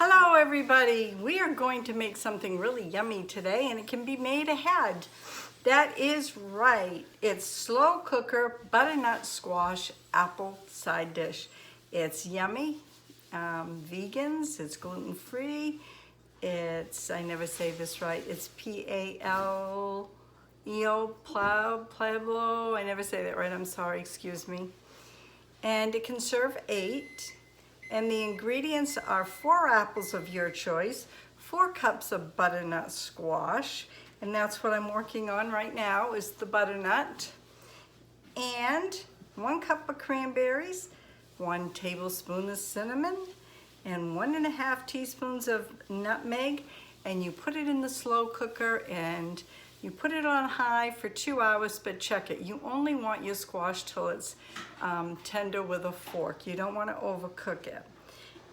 Hello everybody, we are going to make something really yummy today and it can be made ahead. That is right, it's slow cooker butternut squash apple side dish. It's yummy, vegans, it's gluten-free, I never say this right, it's Paleo, Pueblo, I never say that right, I'm sorry, excuse me. And it can serve 8. And the ingredients are 4 apples of your choice, 4 cups of butternut squash, and that's what I'm working on right now is the butternut, and 1 cup of cranberries, 1 tablespoon of cinnamon, and 1.5 teaspoons of nutmeg, and you put it in the slow cooker and you put it on high for 2 hours, but check it. You only want your squash till it's tender with a fork. You don't want to overcook it.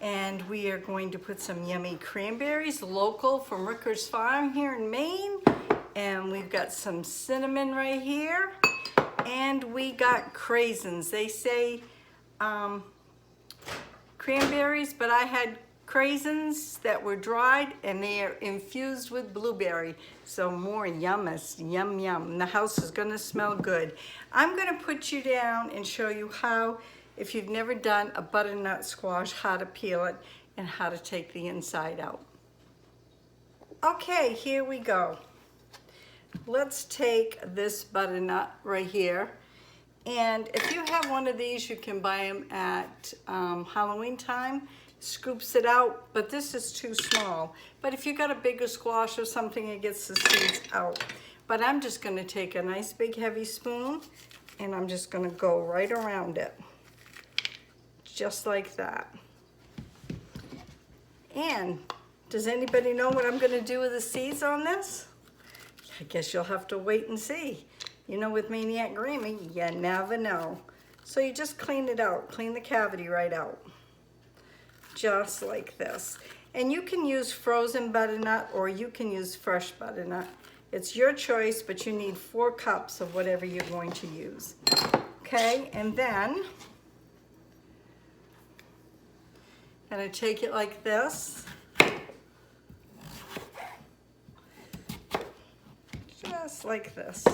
And we are going to put some yummy cranberries, local from Ricker's Farm here in Maine. And we've got some cinnamon right here. And we got craisins. They say cranberries, but I had craisins that were dried and they are infused with blueberry, so more yummus, yum yum. The house is gonna smell good. I'm gonna put you down and show you how, if you've never done a butternut squash, how to peel it and how to take the inside out. Okay, here we go. Let's take this butternut right here, and if you have one of these, you can buy them at Halloween time. Scoops it out, but this is too small. But if you got a bigger squash or something, it gets the seeds out. But I'm just gonna take a nice big heavy spoon and I'm just gonna go right around it. Just like that. And does anybody know what I'm gonna do with the seeds on this? I guess you'll have to wait and see. You know, with MAINEiac Grammie, you never know. So you just clean it out, clean the cavity right out. Just like this. And you can use frozen butternut or you can use fresh butternut. It's your choice, but you need 4 cups of whatever you're going to use. Okay, and then I'm gonna take it like this. Just like this.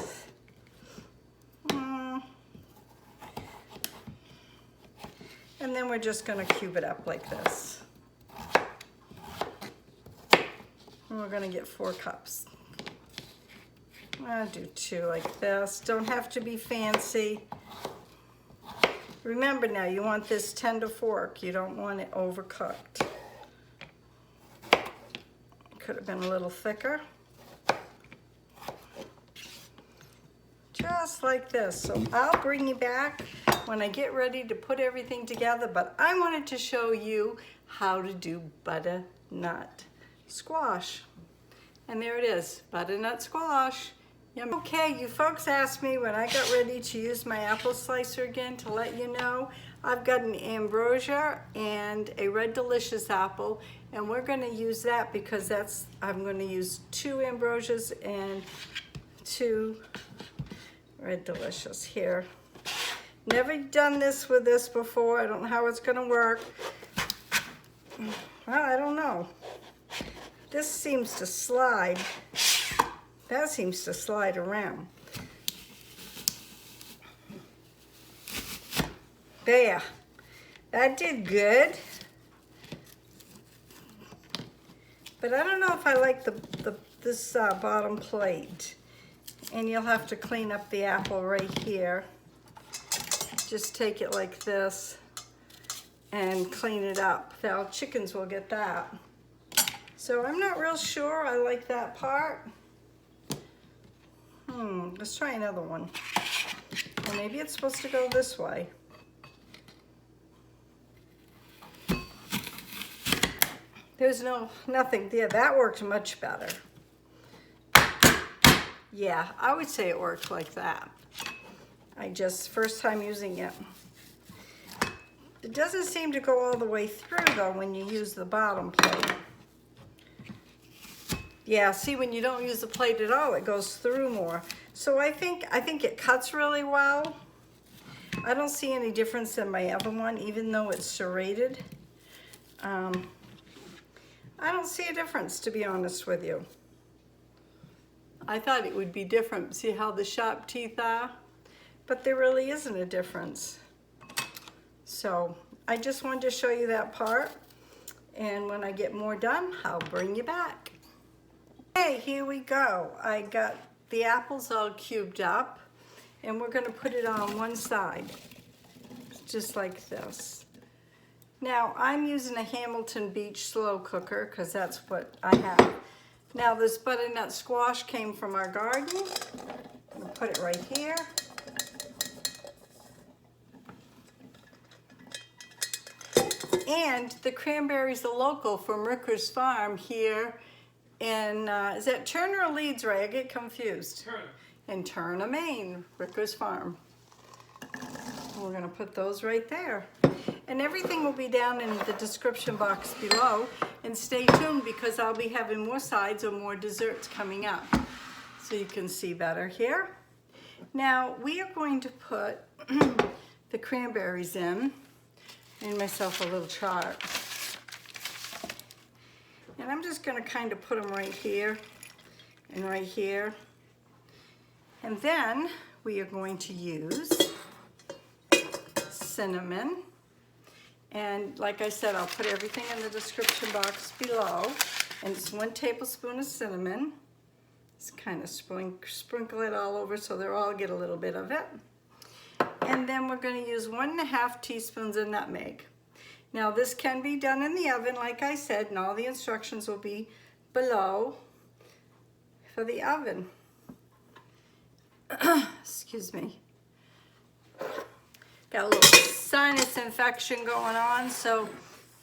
And then we're just gonna cube it up like this. And we're gonna get 4 cups. I'll do 2 like this. Don't have to be fancy. Remember now, you want this tender fork. You don't want it overcooked. Could have been a little thicker. Just like this. So I'll bring you back when I get ready to put everything together, but I wanted to show you how to do butternut squash. And there it is, butternut squash. Yum. Okay, you folks asked me when I got ready to use my apple slicer again to let you know, I've got an ambrosia and a red delicious apple, and we're gonna use that because I'm gonna use 2 ambrosias and 2 red delicious here. Never done this with this before. I don't know how it's gonna work. Well, I don't know. This seems to slide. That seems to slide around. There. That did good. But I don't know if I like this bottom plate. And you'll have to clean up the apple right here. Just take it like this and clean it up. Now chickens will get that. So I'm not real sure I like that part. Let's try another one. Or maybe it's supposed to go this way. There's nothing there. That worked much better. Yeah, I would say it worked like that. First time using it. It doesn't seem to go all the way through though when you use the bottom plate. Yeah, see, when you don't use the plate at all, it goes through more. So I think it cuts really well. I don't see any difference in my other one, even though it's serrated. I don't see a difference, to be honest with you. I thought it would be different. See how the sharp teeth are? But there really isn't a difference. So I just wanted to show you that part. And when I get more done, I'll bring you back. Okay, here we go. I got the apples all cubed up, and we're gonna put it on one side, just like this. Now, I'm using a Hamilton Beach slow cooker because that's what I have. Now, this butternut squash came from our garden. I'm gonna put it right here. And the cranberries are local from Ricker's Farm here in, is that Turner or Leeds, Ray? I get confused. Turner. In Turner, Maine, Ricker's Farm. We're gonna put those right there. And everything will be down in the description box below. And stay tuned because I'll be having more sides or more desserts coming up. So you can see better here. Now, we are going to put the cranberries in. Made myself a little chart. And I'm just gonna kind of put them right here and right here. And then we are going to use cinnamon. And like I said, I'll put everything in the description box below. And it's 1 tablespoon of cinnamon. Just kind of sprinkle it all over so they all get a little bit of it. And then we're going to use 1½ teaspoons of nutmeg. Now this can be done in the oven, like I said, and all the instructions will be below for the oven. Excuse me. Got a little sinus infection going on, so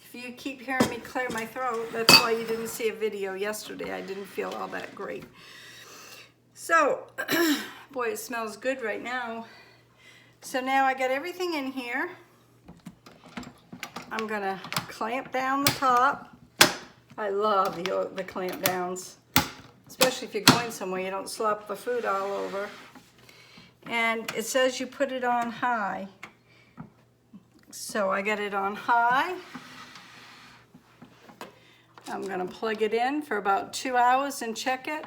if you keep hearing me clear my throat, that's why you didn't see a video yesterday. I didn't feel all that great. So, boy, it smells good right now. So now I got everything in here. I'm gonna clamp down the top. I love the clamp downs, especially if you're going somewhere, you don't slop the food all over. And it says you put it on high. So I got it on high. I'm gonna plug it in for about 2 hours and check it.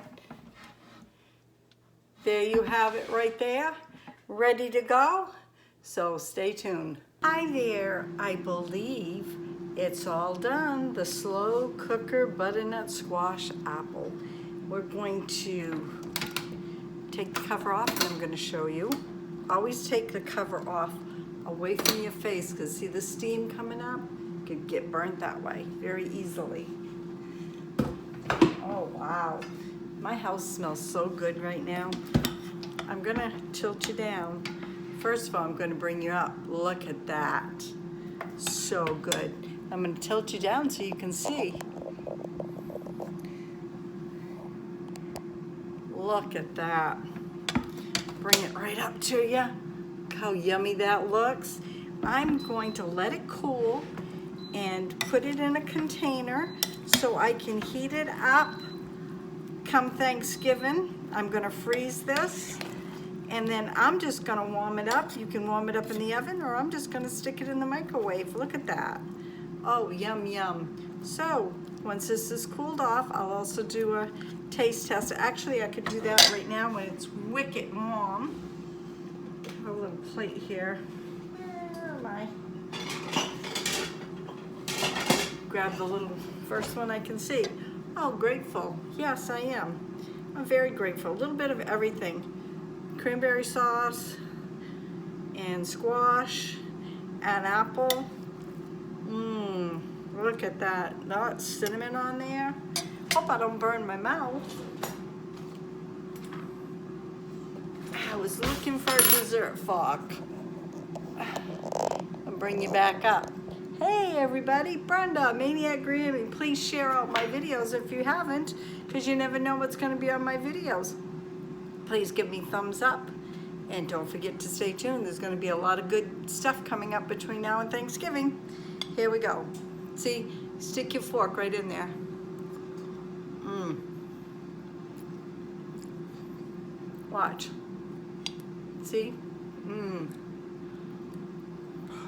There you have it right there, ready to go. So stay tuned. Hi there, I believe it's all done. The slow cooker butternut squash apple. We're going to take the cover off and I'm going to show you. Always take the cover off away from your face because see the steam coming up? Could get burnt that way very easily. Oh wow, my house smells so good right now. I'm going to tilt you down. First of all, I'm going to bring you up. Look at that. So good. I'm going to tilt you down so you can see. Look at that. Bring it right up to you. Look how yummy that looks. I'm going to let it cool and put it in a container so I can heat it up come Thanksgiving. I'm going to freeze this. And then I'm just gonna warm it up. You can warm it up in the oven or I'm just gonna stick it in the microwave. Look at that. Oh, yum, yum. So, once this is cooled off, I'll also do a taste test. Actually, I could do that right now when it's wicked warm. A little plate here. Where am I? Grab the little first one I can see. Oh, grateful. Yes, I am. I'm very grateful. A little bit of everything. Cranberry sauce and squash and apple. Look at that. That's cinnamon on there. Hope I don't burn my mouth. I was looking for a dessert fork. I'll bring you back up. Hey everybody, Brenda, MAINEiac Grammie. Please share out my videos if you haven't, because you never know what's going to be on my videos. Please give me thumbs up and don't forget to stay tuned. There's going to be a lot of good stuff coming up between now and Thanksgiving. Here we go. See, stick your fork right in there. Watch. See?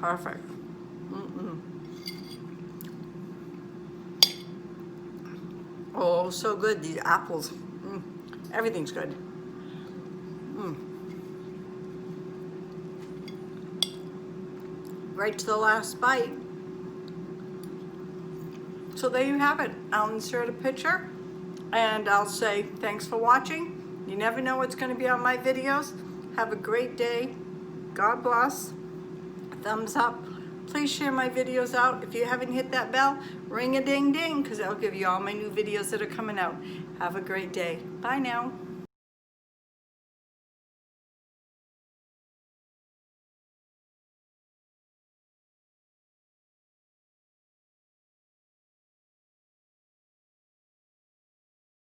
Perfect. Oh, so good, these apples. Everything's good. Right to the last bite. So there you have it. I'll insert a picture and I'll say thanks for watching. You never know what's going to be on my videos. Have a great day. God bless. Thumbs up. Please share my videos out. If you haven't hit that bell, ring a ding ding, because I'll give you all my new videos that are coming out. Have a great day. Bye now.